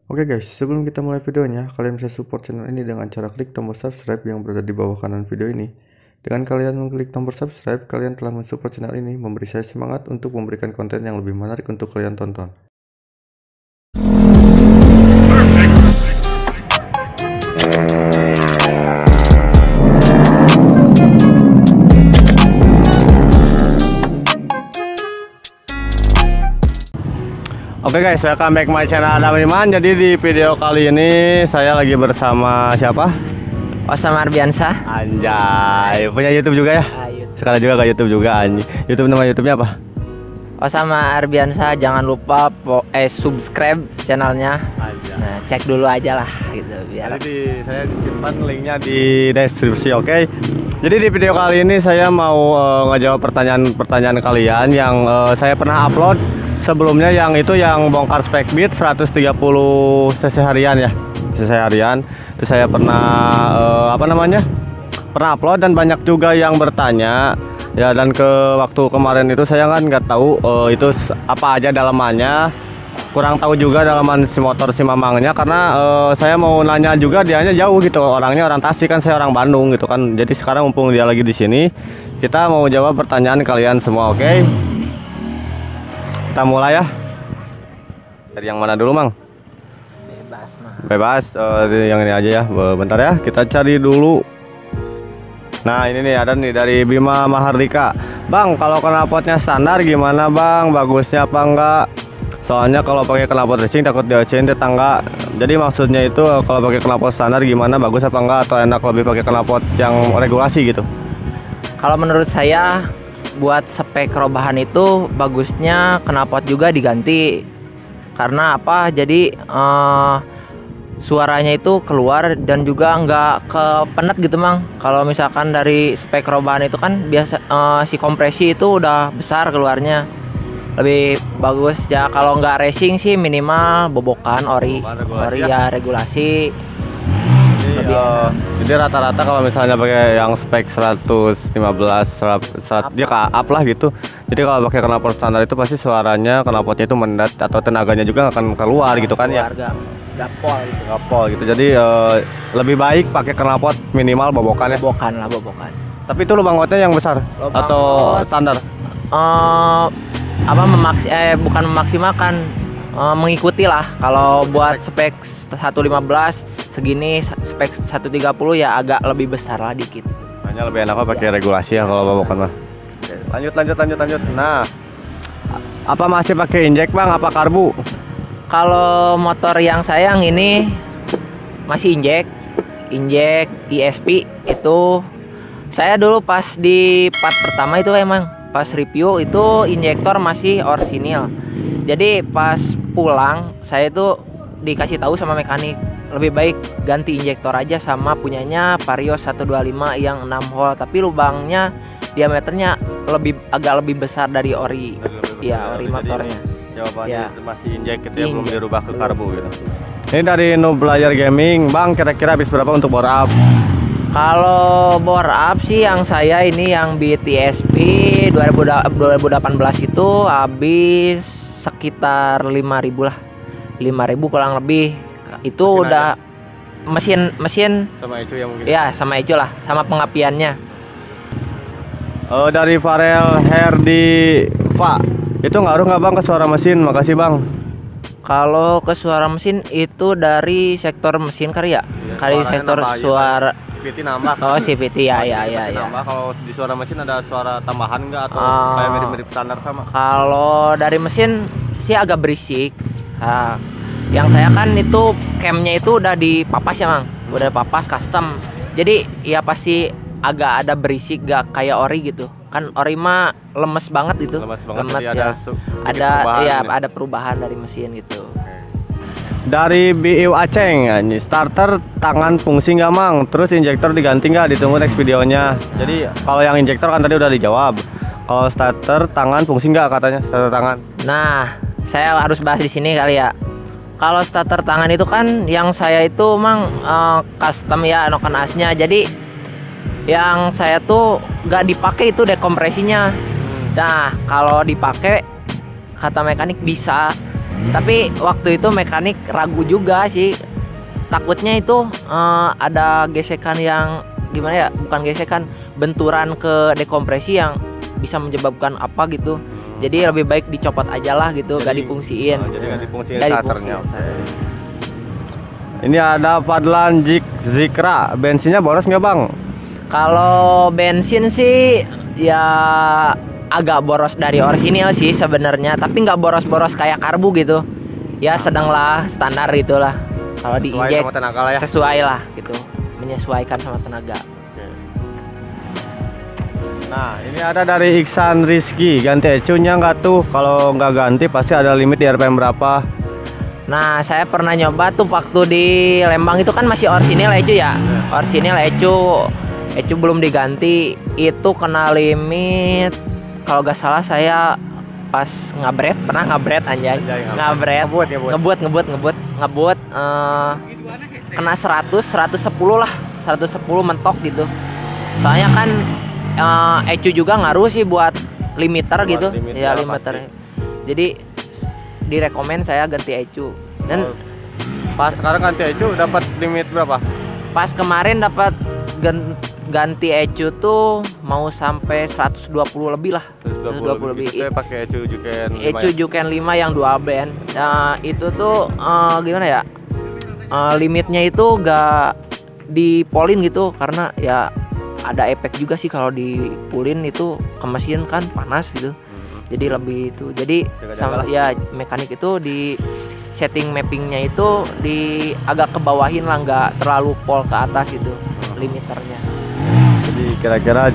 Oke guys, sebelum kita mulai videonya, kalian bisa support channel ini dengan cara klik tombol subscribe yang berada di bawah kanan video ini. Dengan kalian mengklik tombol subscribe, kalian telah mensupport channel ini, memberi saya semangat untuk memberikan konten yang lebih menarik untuk kalian tonton. Oke guys, welcome back my channel Adam Iman. Jadi di video kali ini saya lagi bersama siapa? Osam Arbiansa. Anjay, punya YouTube juga ya? YouTube. Sekarang juga ke YouTube juga anjay. YouTube, nama YouTube-nya apa? Osama Arbiansa, jangan lupa subscribe channelnya. Anjay. Nah, cek dulu aja lah gitu biar. Jadi saya simpan linknya di deskripsi, oke? Jadi di video kali ini saya mau ngejawab pertanyaan kalian yang saya pernah upload sebelumnya, yang itu yang bongkar spek beat 130 cc harian ya, cc harian. Itu saya pernah pernah upload dan banyak juga yang bertanya ya. Dan waktu kemarin itu saya kan nggak tahu itu apa aja dalamannya, kurang tahu juga dalaman si motor si mamangnya, karena saya mau nanya juga, dianya jauh gitu, orangnya orang Tasik kan, saya orang Bandung gitu kan. Jadi sekarang mumpung dia lagi di sini, kita mau jawab pertanyaan kalian semua, oke? Kita mulai ya. Dari yang mana dulu, Mang? Bebas mah. Bebas, yang ini aja ya. Bentar ya, kita cari dulu. Nah, ini nih ada nih dari Bima Mahardika. Bang, kalau knalpotnya standar gimana, Bang? Bagusnya apa enggak? Soalnya kalau pakai knalpot racing takut diocein tetangga. Jadi maksudnya itu kalau pakai knalpot standar gimana, bagus apa enggak, atau enak lebih pakai knalpot yang regulasi gitu? Kalau menurut saya buat spek rebahan itu bagusnya knalpot juga diganti. Karena apa? Jadi suaranya itu keluar dan juga nggak kepenet gitu, Mang. Kalau misalkan dari spek rebahan itu kan biasa si kompresi itu udah besar keluarnya. Lebih bagus ya kalau nggak racing sih minimal bobokan ori ya regulasi. Jadi rata-rata kalau misalnya pakai yang spek 115 dia ke up lah gitu. Jadi kalau pakai knalpot standar itu pasti suaranya, knalpotnya itu mendat atau tenaganya juga nggak akan keluar gitu kan ya. Gapol gitu. Jadi lebih baik pakai knalpot minimal bobokan ya. Bobokan. Tapi itu lubang outnya yang besar atau standar? Bukan memaksimalkan, mengikuti lah. Kalau buat spek 115 segini, spek 130 ya agak lebih besar lah dikit. Hanya lebih enak pakai regulasi ya kalau bobokan mah. Lanjut. Nah, apa masih pakai injek, Bang? Apa karbu? Kalau motor yang sayang ini masih injek ESP. Itu saya dulu pas di part pertama itu emang pas review itu injektor masih orsinil. Jadi pas pulang saya itu dikasih tahu sama mekanik, lebih baik ganti injektor aja sama punyanya Vario 125 yang 6 hole, tapi lubangnya diameternya agak lebih besar dari ori. Iya, ori motornya. Jawabannya ya. Masih injek gitu ya, belum dirubah ke karbu gitu. Ini dari Nublayer Gaming, Bang, kira-kira habis berapa untuk bore up? Kalau bore up sih yang saya ini yang BTSP 2018 itu habis sekitar 5.000 lah. 5.000 kurang lebih. Itu mesin udah aja. mesin sama Ecu ya mungkin. Ya, sama Ecu lah, sama pengapiannya. Dari Farel Herdi Pak, itu ngaruh nggak, Bang, ke suara mesin? Makasih, Bang. Kalau ke suara mesin itu dari sektor mesin kali ya? Kali sektor suara CVT nambah. Oh, CVT ya. Nambah. Kalau di suara mesin ada suara tambahan nggak, atau kayak mirip-mirip standar sama? Kalau dari mesin sih agak berisik. Nah, yang saya kan itu camnya itu udah dipapas ya, Mang. Udah papas custom. Jadi ya pasti agak ada berisik, gak kayak ori gitu. Kan ori mah lemes banget gitu. Lemes banget, ya. Ada perubahan dari mesin gitu. Dari BIU Aceng, starter tangan fungsi nggak, Mang? Terus injektor diganti nggak? Ditunggu next videonya. Jadi kalau yang injektor kan tadi udah dijawab. Kalau starter tangan fungsi nggak, katanya starter tangan. Nah, saya harus bahas di sini kali ya. Kalau starter tangan itu kan yang saya itu, Mang, custom ya, noken asnya. Jadi yang saya tuh nggak dipakai itu dekompresinya. Nah, kalau dipakai kata mekanik bisa Tapi waktu itu mekanik ragu juga sih, takutnya itu ada gesekan yang gimana ya, bukan gesekan, benturan ke dekompresi yang bisa menyebabkan apa gitu. Jadi lebih baik dicopot aja lah gitu, gak difungsiin. Jadi nggak difungsiin Nggak starternya. difungsiin. Ini ada Fadlan Zikra, bensinnya boros nggak bang? Kalau bensin sih ya agak boros dari orisinil sih sebenarnya, tapi nggak boros-boros kayak karbu gitu. Ya sedang lah, standar itulah. Kalau Sesuai diinjek sama tenaga lah ya. sesuai lah gitu, menyesuaikan sama tenaga. Nah ini ada dari Iksan Rizky, ganti ecunya nggak tuh? Kalau nggak ganti pasti ada limit di RPM berapa? Nah, saya pernah nyoba tuh waktu di Lembang itu kan masih orisinil ecu ya. Orisinil ecu belum diganti, itu kena limit. Kalau nggak salah saya pas pernah ngabret anjay. Ngabret. Ngebut, kena 110 lah, 110 mentok gitu. Soalnya kan ecu juga ngaruh sih buat limiter gitu. Ya limiter. Jadi direkomend saya ganti ecu. Dan pas sekarang ganti ecu dapat limit berapa? pas kemarin dapat ganti ecu tuh mau sampai 120 lebih lah. 120 lebih. Itu pakai ecu Juken 5 Ecu Juken 5 yang dual band. Nah, itu tuh gimana ya? Limitnya itu gak dipolin gitu karena ya ada efek juga sih kalau dipulin itu ke mesin kan panas gitu. Jadi lebih itu, jadi sama ya mekanik itu di setting mappingnya itu di agak kebawahin lah, nggak terlalu pol ke atas itu limiternya. Jadi kira-kira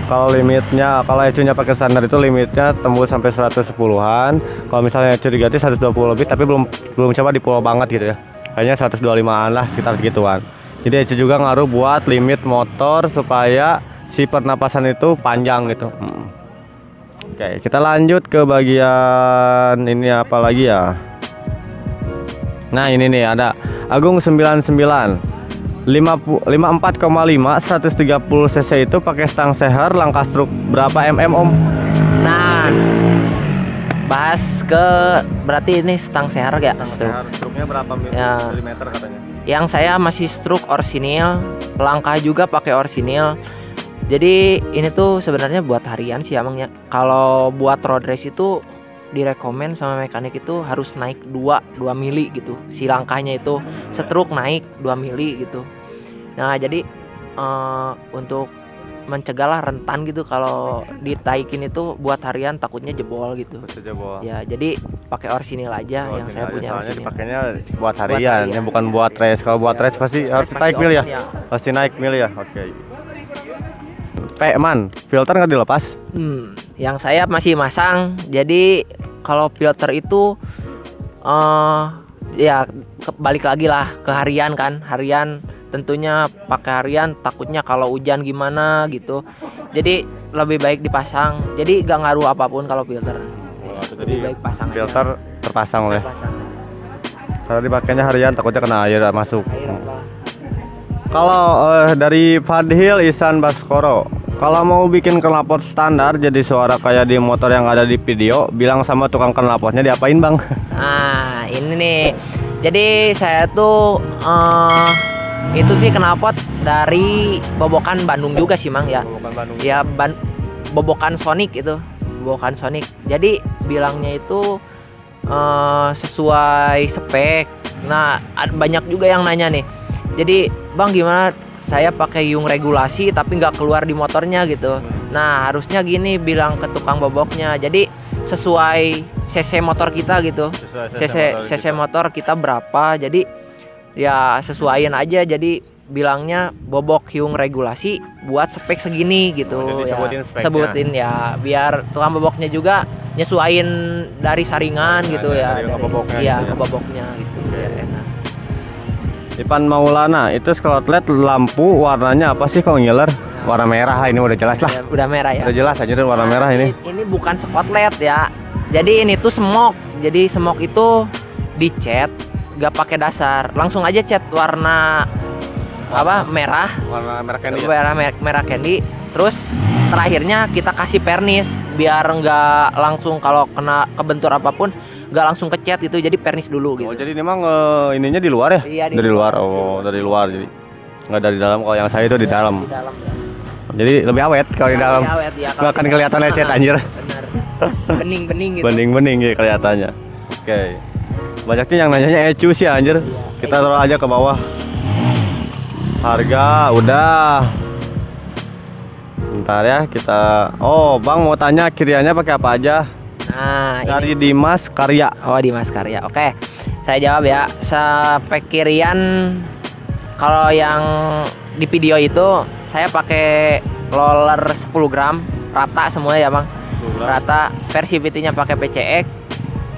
kalau limitnya, kalau ecunya pakai standar itu limitnya tembus sampai 110-an. Kalau misalnya ecu diganti 120 lebih, tapi belum coba di pol banget gitu ya. Kayaknya 125-an lah, sekitar segituan. Jadi ecu juga ngaruh buat limit motor supaya si pernapasan itu panjang gitu. Oke, kita lanjut ke bagian ini apa lagi ya? Nah, ini nih ada Agung 99 54,5 130 cc itu pakai stang seher, langkah struk berapa mm Om? Nah, bahas ke berarti ini stang seher ya? Struknya berapa milimeter katanya? Yang saya masih struk orsinil, langkah juga pakai orsinil. Jadi ini tuh sebenarnya buat harian sih emangnya. Kalau buat road race itu direkomend sama mekanik itu harus naik 2 mili gitu. Si langkahnya itu setruk naik 2 mili gitu. Nah, jadi untuk mencegahlah rentan gitu kalau ditaikin itu buat harian takutnya jebol gitu. Ya, jadi pakai orsinil aja yang saya punya. Soalnya dipakainya buat harian, ya bukan buat race. Kalau buat race pasti harus naik mil ya. Pasti naik mil ya. Oke. Man, filter nggak dilepas? Yang saya masih masang. Jadi kalau filter itu ya balik lagi lah ke harian kan. Harian tentunya pakai harian, takutnya kalau hujan gimana gitu. Jadi lebih baik dipasang. Jadi gak ngaruh apapun kalau filter. Lebih baik pasang filter aja. Terpasang oleh. Kalau dipakainya harian takutnya kena air masuk. Kalau dari Fadhil Ihsan Baskoro, kalau mau bikin knalpot standar jadi suara kayak di motor yang ada di video, bilang sama tukang knalpotnya diapain bang? Nah ini nih, jadi saya tuh itu sih knalpot dari bobokan Bandung juga sih mang ya. Bobokan Bandung. Ya bobokan Sonic itu, bobokan Sonic. Jadi bilangnya itu sesuai spek. Nah banyak juga yang nanya nih. Jadi bang gimana? Saya pakai yung regulasi tapi nggak keluar di motornya gitu. Nah harusnya gini bilang ke tukang boboknya. Jadi sesuai cc motor kita gitu. cc motor kita berapa. Jadi ya sesuaiin aja. Jadi bilangnya bobok yung regulasi buat spek segini gitu. Ya, sebutin ya biar tukang boboknya juga nyesuaiin dari saringan gitu ya. Dari boboknya gitu biar enak. Ipan Maulana, itu skotlet lampu warnanya apa sih kok ngiler? Warna merah, ini udah jelas lah. Udah merah ya. Udah jelas aja warna merah ini. Ini bukan skotlet ya. Jadi ini tuh smoke. Jadi smoke itu dicat, gak pakai dasar. Langsung aja cat warna apa? Merah. Warna merah candy. Merah candy. Terus terakhirnya kita kasih pernis biar nggak langsung kalau kena kebentur apapun nggak langsung kecat gitu, jadi pernis dulu gitu. Oh, jadi memang ininya di luar ya? Iya, dari luar. Oh, dari luar jadi nggak dari dalam. Kalau yang saya itu di dalam. Di dalam ya. Jadi lebih awet kalau di dalam. Awet, ya, Nggak akan kelihatan lecet anjir. Benar. Bening-bening gitu. Bening-bening ya kelihatannya. Oke. Banyaknya yang nanyanya ecu sih anjir. Kita taruh aja ke bawah. Harga udah. Bentar ya kita. Oh, Bang mau tanya kiriannya pakai apa aja? Nah, Dari ini. Dimas Karya. Oh, Dimas Karya. Oke. Saya jawab ya. Spek kirian kalau yang di video itu saya pakai roller 10 gram rata semua ya, Bang. Rata. Versibility-nya pakai PCX.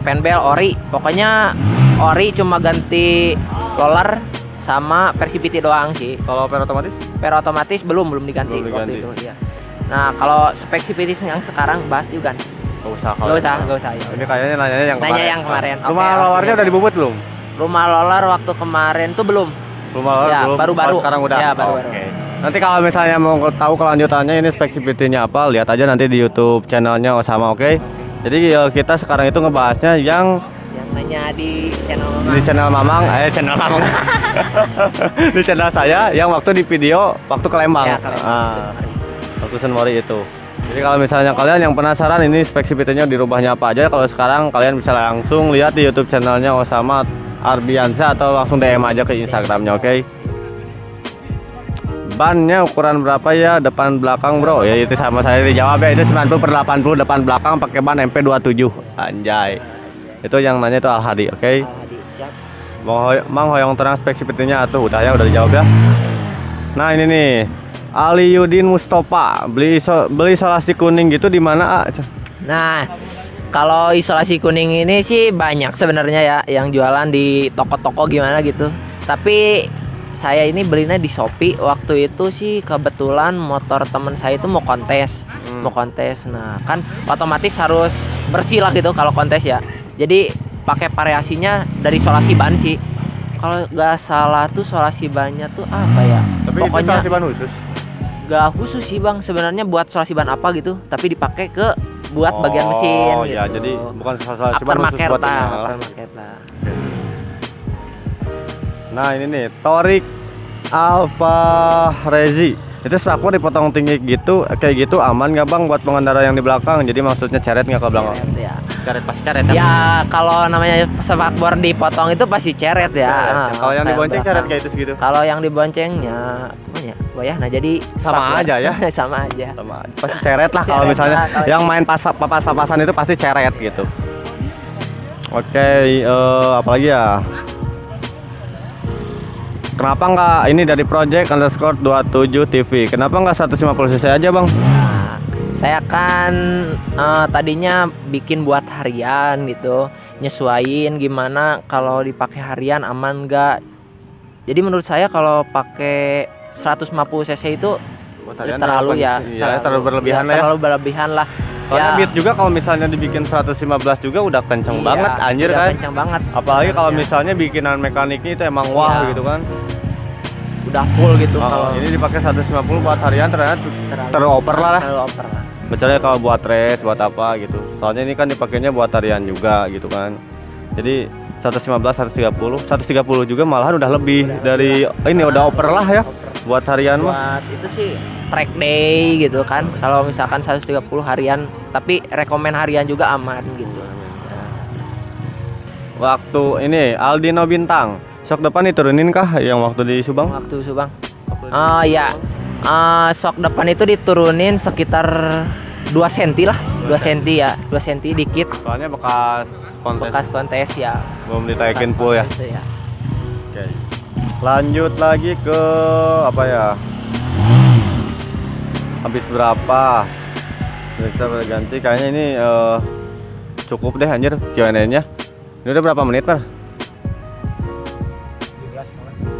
Penbel ori. Pokoknya ori cuma ganti roller sama Versibility doang sih. Kalau per otomatis? Per otomatis belum diganti Belum waktu diganti. itu, iya. Nah, kalau spek Versibility yang sekarang bahas juga. Gak usah. Ya. Ini kayaknya nanyanya yang kemarin. Nanya yang kemarin. Rumah Oke, lawarnya udah dibobot belum? Rumah roller waktu kemarin tuh belum. Rumah lawar Ya, belum? baru-baru. Oh, sekarang udah? Ya, baru-baru. Oke. Nanti kalau misalnya mau tahu kelanjutannya ini spesifikasinya apa, lihat aja nanti di YouTube channelnya Osama, oke? Jadi kita sekarang itu ngebahasnya yang Nanya di channel di channel Mamang, channel Mamang. Di channel saya yang waktu di video waktu ke Lembang. Ya, ke Lembang. Waktu Senmori itu. Jadi kalau misalnya kalian yang penasaran ini spesifikasinya dirubahnya apa aja, kalau sekarang kalian bisa langsung lihat di YouTube channelnya Osama Arbiansyah atau langsung DM aja ke Instagramnya, oke? Bannya ukuran berapa ya depan belakang bro? Ya itu sama saya dijawab ya, itu 90/80 depan belakang pakai ban MP27. Anjay. Itu yang nanya itu Al Hadi, oke? Mang Hoyong terang spesifikasinya tuh udah ya, udah dijawab ya. Nah ini nih Ali Yudin Mustafa beli isolasi kuning gitu di mana? Nah, kalau isolasi kuning ini sih banyak sebenarnya ya yang jualan di toko-toko gimana gitu. Tapi saya ini belinya di Shopee. Waktu itu sih kebetulan motor temen saya itu mau kontes. Nah, kan otomatis harus bersih lah gitu kalau kontes ya. Jadi pakai variasinya dari isolasi ban sih. Kalau nggak salah tuh isolasi bannya tuh apa ya? Tapi pokoknya itu isolasi ban khusus. Gak khusus sih Bang, sebenarnya buat isolasi ban apa gitu, tapi dipakai ke buat bagian mesin Oh gitu. ya, jadi bukan isolasi ban khusus aftermarket buat lah, ini lah. aftermarket lah. Nah ini nih Torik Alfa Rezi. Itu spakbor dipotong tinggi gitu, kayak gitu aman nggak Bang buat pengendara yang di belakang? Jadi maksudnya ceret nggak ke belakang? Ceret ya. Ceret pasti ceret ya. Ya kalau namanya spakbor dipotong itu pasti ceret ya. Ceret, ya. Kalau yang kayak dibonceng ceret belakang. kayak itu segitu. Kalau yang diboncengnya apa ya? Goyah. Nah jadi Sama spakbor. aja ya? Sama aja. Sama aja. Pasti ceret lah kalau Ceret misalnya lah, kalau yang main papas-papasan itu pasti ceret gitu. Oke, apalagi ya? Kenapa nggak ini dari project_27 TV? Kenapa nggak 150 cc aja Bang? Nah, saya kan tadinya bikin buat harian gitu, nyesuaiin gimana kalau dipakai harian aman nggak. Jadi menurut saya kalau pakai 150 cc itu terlalu ya, terlalu berlebihan lah ya. Terlalu berlebihan lah. Soalnya beat juga kalau misalnya dibikin 115 juga udah kenceng banget anjir udah kan. Kenceng banget. Apalagi kalau misalnya bikinan mekaniknya itu emang wah Iya. gitu kan. Udah full gitu Kalau kalau ini dipakai 150 buat harian ternyata teroper lah. Terlalu over lah. Kecuali kalau buat race buat apa gitu. Soalnya ini kan dipakainya buat harian juga gitu kan. Jadi 115 130 juga malahan udah lebih dari ini udah over lah ya buat harian mah. Buat itu sih track day gitu kan. Kalau misalkan 130 harian, tapi rekomen harian juga aman gitu. Waktu ini Aldino Bintang, sok depan diturunin kah yang waktu di Subang? Waktu Subang. Oh ya. Sok depan itu diturunin sekitar 2 cm lah. 2 cm ya. 2 cm dikit. Soalnya bekas Kontes ya. belum ditaikin full ya. Itu ya. Oke. Lanjut lagi ke apa ya? Habis berapa? Bisa berganti kayaknya ini cukup deh anjir Q&A-nya. Ini udah berapa menit, Pak?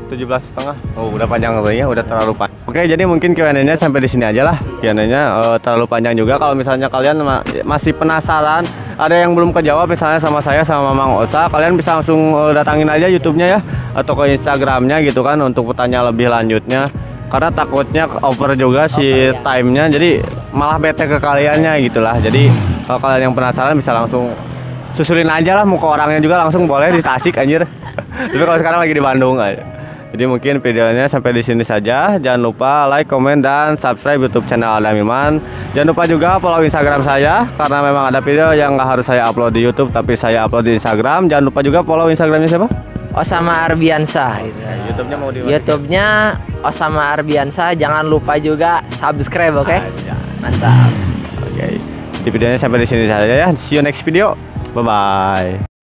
17,5. Oh, udah panjang ya, udah terlalu panjang. Oke, jadi mungkin Q&A-nya sampai di sini aja lah. Q&A-nya terlalu panjang juga. Kalau misalnya kalian masih penasaran, ada yang belum kejawab misalnya sama saya sama Mamang Osa, kalian bisa langsung datangin aja YouTube-nya ya atau ke Instagram-nya gitu kan untuk bertanya lebih lanjutnya. Karena takutnya over juga si timenya, jadi malah bete ke kaliannya gitulah. Jadi kalau kalian yang penasaran bisa langsung susulin aja lah muka orangnya juga langsung boleh di Tasik anjir. Tapi kalau sekarang lagi di Bandung aja. Jadi mungkin videonya sampai di sini saja. Jangan lupa like, komen, dan subscribe YouTube channel Adam Iman. Jangan lupa juga follow Instagram saya karena memang ada video yang nggak harus saya upload di YouTube tapi saya upload di Instagram. Jangan lupa juga follow Instagramnya siapa? Osama Arbiansa gitu. YouTube-nya mau di YouTube-nya Osama Arbiansa. Jangan lupa juga subscribe, oke? Aja. Mantap. Oke. Di videonya sampai di sini saja ya. See you next video. Bye bye.